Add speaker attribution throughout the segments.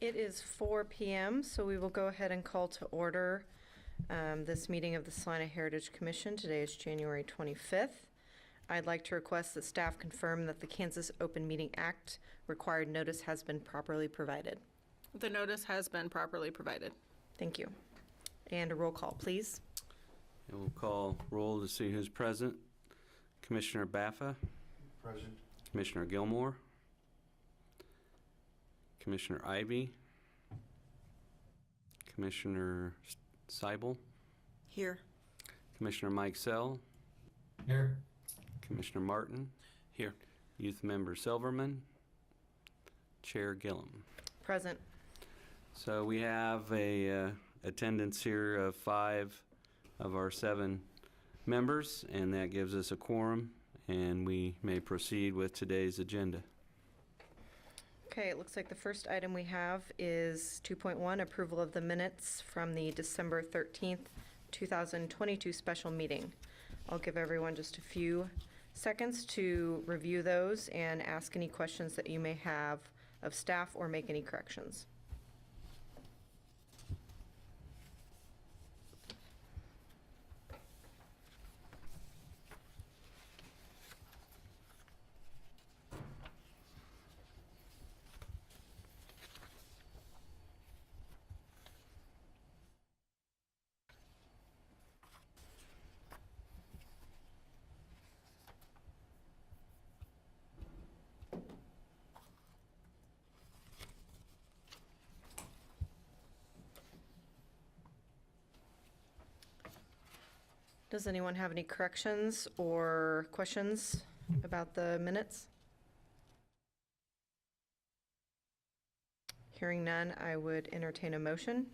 Speaker 1: It is 4 p.m., so we will go ahead and call to order this meeting of the Salina Heritage Commission. Today is January 25th. I'd like to request that staff confirm that the Kansas Open Meeting Act required notice has been properly provided.
Speaker 2: The notice has been properly provided.
Speaker 1: Thank you. And a roll call, please.
Speaker 3: And we'll call roll to see who's present. Commissioner Baffa.
Speaker 4: Present.
Speaker 3: Commissioner Gilmore. Commissioner Ivy. Commissioner Seibel.
Speaker 2: Here.
Speaker 3: Commissioner Mike Sell.
Speaker 4: Here.
Speaker 3: Commissioner Martin.
Speaker 5: Here.
Speaker 3: Youth Member Silverman. Chair Gillum.
Speaker 1: Present.
Speaker 3: So we have a attendance here of 5 of our 7 members, and that gives us a quorum, and we may proceed with today's agenda.
Speaker 1: Okay, it looks like the first item we have is 2.1, approval of the minutes from the December 13th, 2022 special meeting. I'll give everyone just a few seconds to review those and ask any questions that you may have of staff or make any corrections. Does anyone have any corrections or questions about the minutes? Hearing none, I would entertain a motion.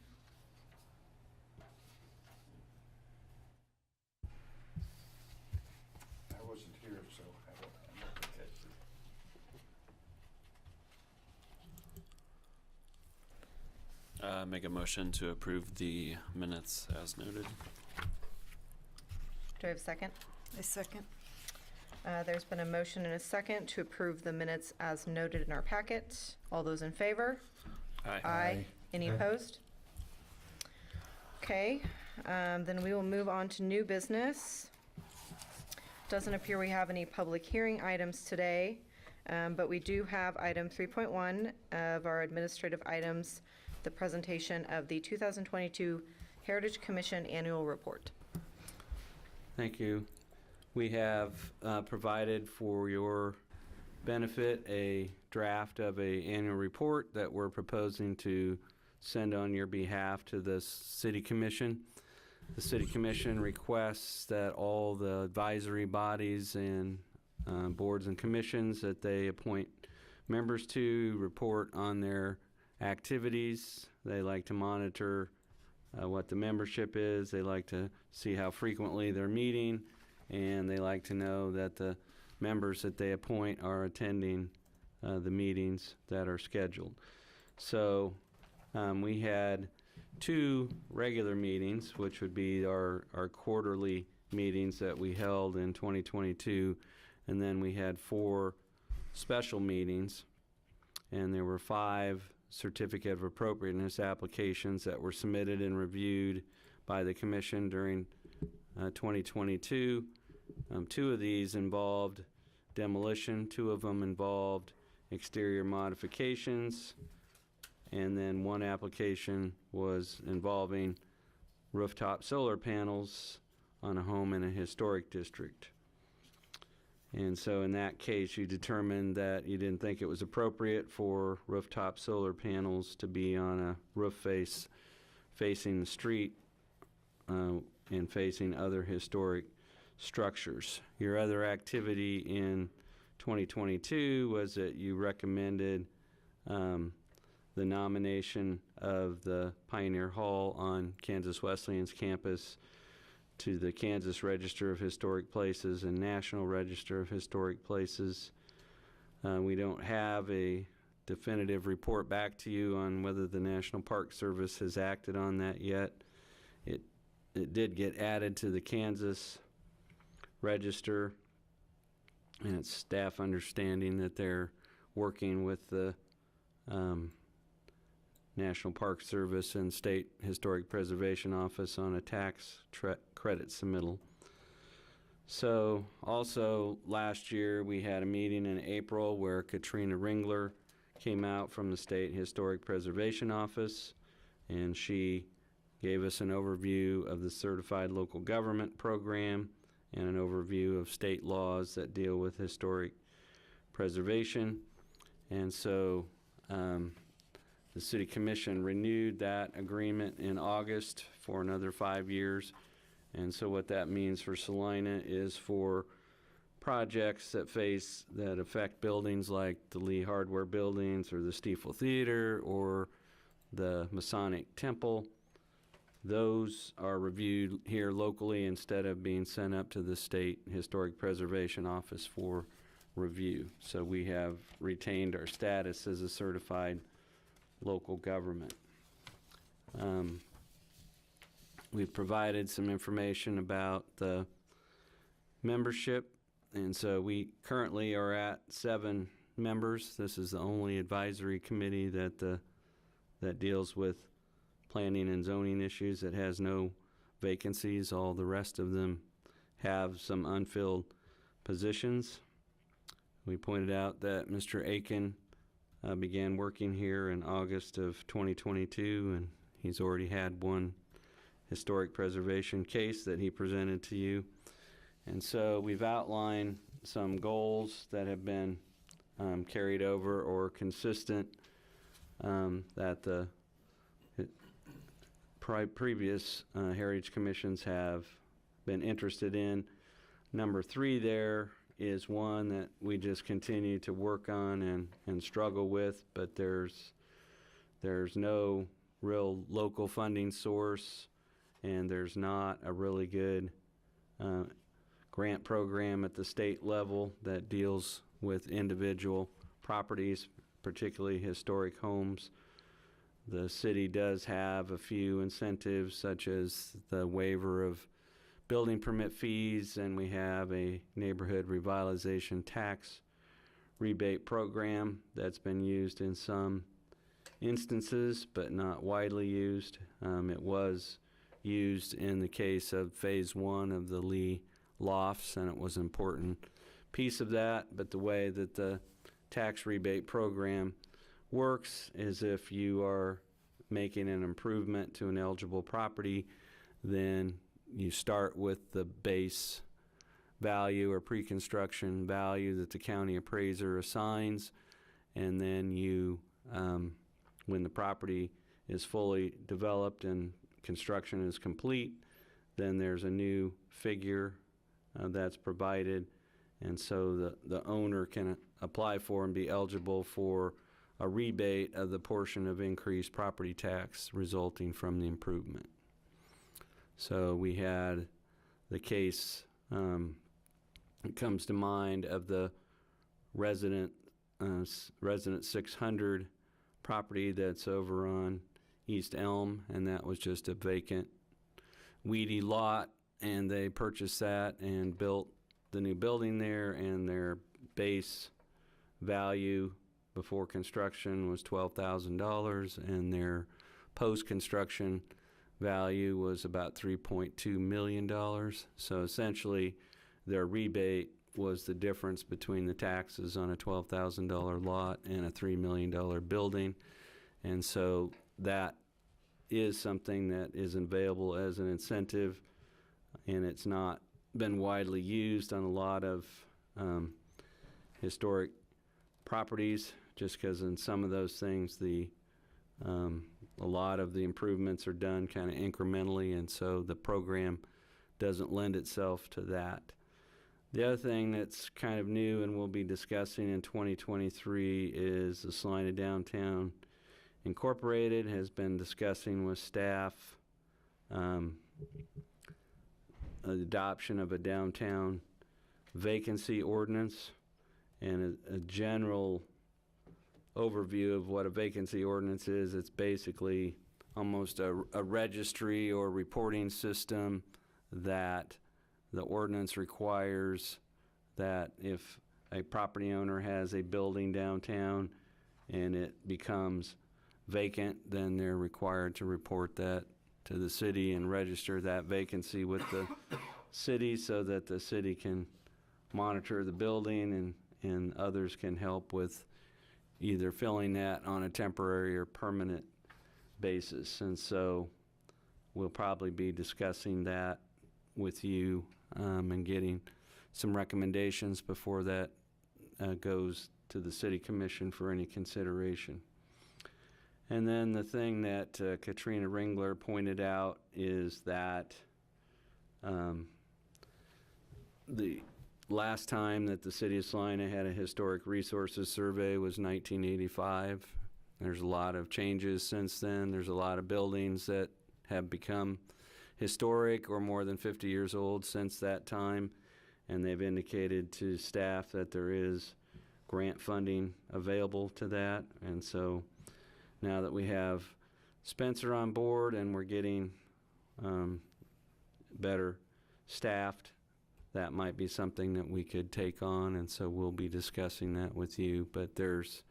Speaker 4: I wasn't here, so I don't catch it.
Speaker 5: Make a motion to approve the minutes as noted.
Speaker 1: Do I have a second?
Speaker 2: A second.
Speaker 1: There's been a motion and a second to approve the minutes as noted in our packet. All those in favor? Aye. Any opposed? Okay, then we will move on to new business. Doesn't appear we have any public hearing items today, but we do have item 3.1 of our administrative items, the presentation of the 2022 Heritage Commission Annual Report.
Speaker 3: Thank you. We have provided for your benefit a draft of an annual report that we're proposing to send on your behalf to the City Commission. The City Commission requests that all the advisory bodies and boards and commissions that they appoint members to report on their activities. They like to monitor what the membership is. They like to see how frequently they're meeting, and they like to know that the members that they appoint are attending the meetings that are scheduled. So we had 2 regular meetings, which would be our quarterly meetings that we held in 2022, and then we had 4 special meetings, and there were 5 certificate of appropriateness applications that were submitted and reviewed by the Commission during 2022. 2 of these involved demolition, 2 of them involved exterior modifications, and then 1 application was involving rooftop solar panels on a home in a historic district. And so in that case, you determined that you didn't think it was appropriate for rooftop solar panels to be on a roof face facing the street and facing other historic structures. Your other activity in 2022 was that you recommended the nomination of the Pioneer Hall on Kansas Wesleyan's campus to the Kansas Register of Historic Places and National Register of Historic Places. We don't have a definitive report back to you on whether the National Park Service has acted on that yet. It did get added to the Kansas Register, and it's staff understanding that they're working with the National Park Service and State Historic Preservation Office on a tax credit submittal. So also last year we had a meeting in April where Katrina Ringler came out from the State Historic Preservation Office, and she gave us an overview of the Certified Local Government Program and an overview of state laws that deal with historic preservation. And so the City Commission renewed that agreement in August for another 5 years. And so what that means for Salina is for projects that affect buildings like the Lee Hardware buildings or the Stiefel Theater or the Masonic Temple, those are reviewed here locally instead of being sent up to the State Historic Preservation Office for review. So we have retained our status as a certified local government. We've provided some information about the membership, and so we currently are at 7 members. This is the only advisory committee that deals with planning and zoning issues that has no vacancies. All the rest of them have some unfilled positions. We pointed out that Mr. Aiken began working here in August of 2022, and he's already had one historic preservation case that he presented to you. And so we've outlined some goals that have been carried over or consistent that the previous Heritage Commissions have been interested in. Number 3 there is one that we just continue to work on and struggle with, but there's no real local funding source, and there's not a really good grant program at the state level that deals with individual properties, particularly historic homes. The city does have a few incentives, such as the waiver of building permit fees, and we have a neighborhood revitalization tax rebate program that's been used in some instances, but not widely used. It was used in the case of phase 1 of the Lee Lofts, and it was an important piece of that. But the way that the tax rebate program works is if you are making an improvement to an eligible property, then you start with the base value or pre-construction value that the county appraiser assigns, and then you, when the property is fully developed and construction is complete, then there's a new figure that's provided, and so the owner can apply for and be eligible for a rebate of the portion of increased property tax resulting from the improvement. So we had the case that comes to mind of the resident 600 property that's over on East Elm, and that was just a vacant, weedy lot, and they purchased that and built the new building there, and their base value before construction was $12,000, and their post-construction value was about $3.2 million. So essentially, their rebate was the difference between the taxes on a $12,000 lot and a $3 million building. And so that is something that is available as an incentive, and it's not been widely used on a lot of historic properties, just because in some of those things a lot of the improvements are done kind of incrementally, and so the program doesn't lend itself to that. The other thing that's kind of new and we'll be discussing in 2023 is the Salina Downtown Incorporated has been discussing with staff the adoption of a downtown vacancy ordinance, and a general overview of what a vacancy ordinance is. It's basically almost a registry or reporting system that the ordinance requires that if a property owner has a building downtown and it becomes vacant, then they're required to report that to the city and register that vacancy with the city so that the city can monitor the building and others can help with either filling that on a temporary or permanent basis. And so we'll probably be discussing that with you and getting some recommendations before that goes to the City Commission for any consideration. And then the thing that Katrina Ringler pointed out is that the last time that the City of Salina had a historic resources survey was 1985. There's a lot of changes since then. There's a lot of buildings that have become historic or more than 50 years old since that time, and they've indicated to staff that there is grant funding available to that. And so now that we have Spencer on board and we're getting better staffed, that might be something that we could take on, and so we'll be discussing that with you. But there's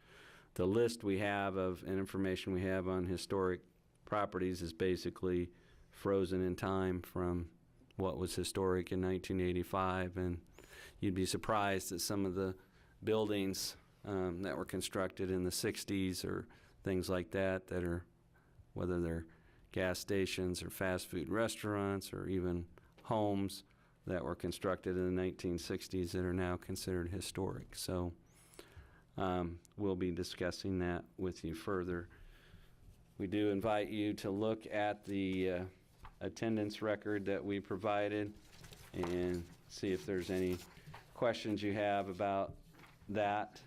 Speaker 3: the list we have of and information we have on historic properties is basically frozen in time from what was historic in 1985, and you'd be surprised at some of the buildings that were constructed in the 60s or things like that that are, whether they're gas stations or fast food restaurants or even homes that were constructed in the 1960s that are now considered historic. So we'll be discussing that with you further. We do invite you to look at the attendance record that we provided and see if there's any questions you have about that.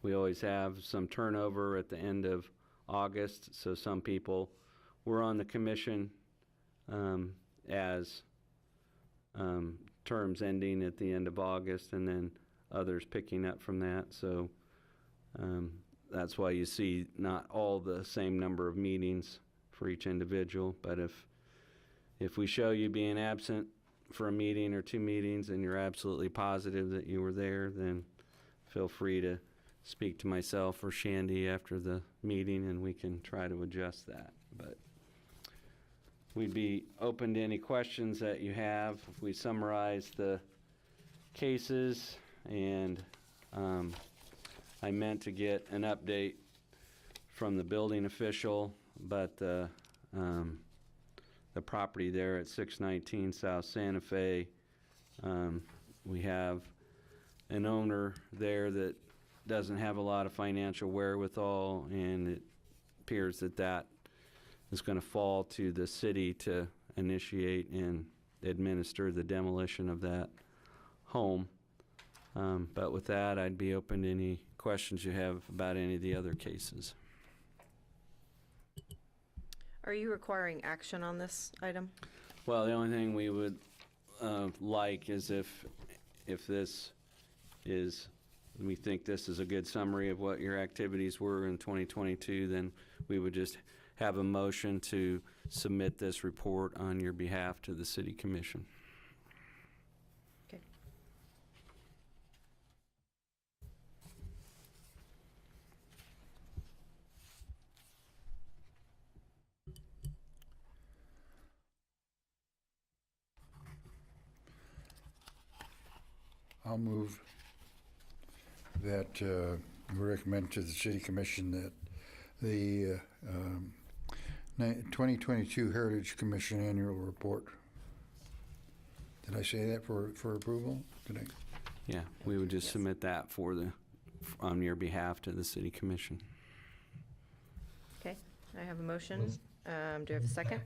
Speaker 3: We always have some turnover at the end of August, so some people were on the commission as terms ending at the end of August, and then others picking up from that. So that's why you see not all the same number of meetings for each individual. But if we show you being absent for a meeting or two meetings and you're absolutely positive that you were there, then feel free to speak to myself or Shandy after the meeting and we can try to adjust that. But we'd be open to any questions that you have. If we summarize the cases, and I meant to get an update from the building official, but the property there at 619 South Santa Fe, we have an owner there that doesn't have a lot of financial wherewithal, and it appears that that is going to fall to the city to initiate and administer the demolition of that home. But with that, I'd be open to any questions you have about any of the other cases.
Speaker 1: Are you requiring action on this item?
Speaker 3: Well, the only thing we would like is if this is, we think this is a good summary of what your activities were in 2022, then we would just have a motion to submit this report on your behalf to the City Commission.
Speaker 1: Okay.
Speaker 4: I'll move that we recommend to the City Commission that the 2022 Heritage Commission Annual Report. Did I say that for approval? Did I?
Speaker 3: Yeah, we would just
Speaker 1: Yes.
Speaker 3: submit that on your behalf to the City Commission.
Speaker 1: Okay, I have a motion. Do you have a second?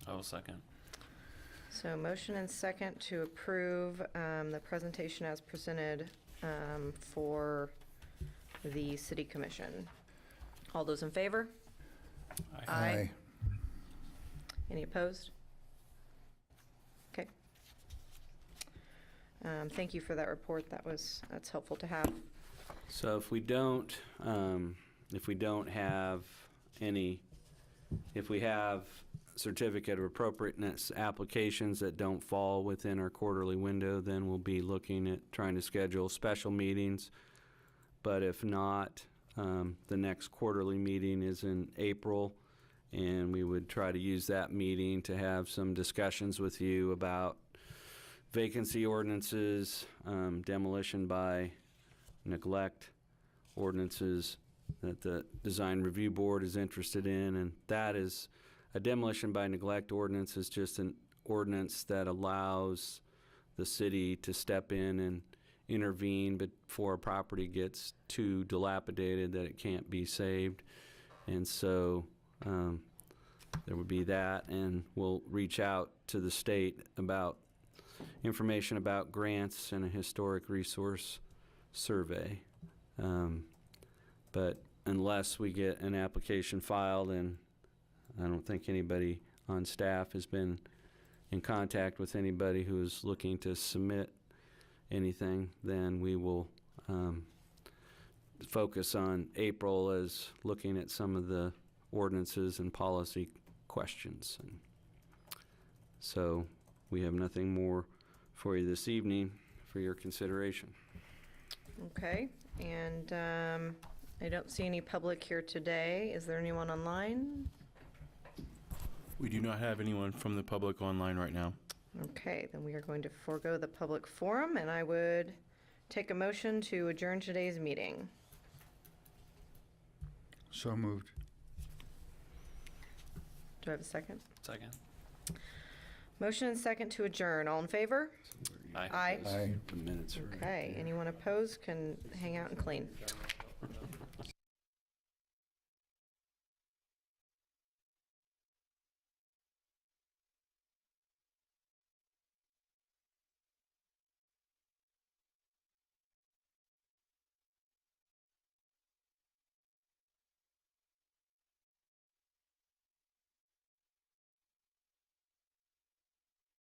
Speaker 5: Oh, second.
Speaker 1: So motion and second to approve the presentation as presented for the City Commission. All those in favor? Aye. Any opposed? Okay. Thank you for that report. That's helpful to have.
Speaker 3: So if we don't have any, if we have certificate of appropriateness applications that don't fall within our quarterly window, then we'll be looking at trying to schedule special meetings. But if not, The next quarterly meeting is in April, and we would try to use that meeting to have some discussions with you about vacancy ordinances, demolition by neglect ordinances that the Design Review Board is interested in, and that is, a demolition by neglect ordinance is just an ordinance that allows the city to step in and intervene before a property gets too dilapidated that it can't be saved. And so there would be that, and we'll reach out to the state about information about grants and a historic resource survey. But unless we get an application filed, and I don't think anybody on staff has been in contact with anybody who is looking to submit anything, then we will focus on April as looking at some of the ordinances and policy questions. And so we have nothing more for you this evening for your consideration.
Speaker 1: Okay, and I don't see any public here today. Is there anyone online?
Speaker 6: We do not have anyone from the public online right now.
Speaker 1: Okay, then we are going to forego the public forum, and I would take a motion to adjourn today's meeting.
Speaker 4: So moved.
Speaker 1: Do I have a second?
Speaker 5: Second.
Speaker 1: Motion and second to adjourn. All in favor?
Speaker 5: Aye.
Speaker 1: Aye.
Speaker 4: Aye.
Speaker 3: The minutes are right
Speaker 1: Okay,
Speaker 3: there.
Speaker 1: anyone opposed can hang out and clean.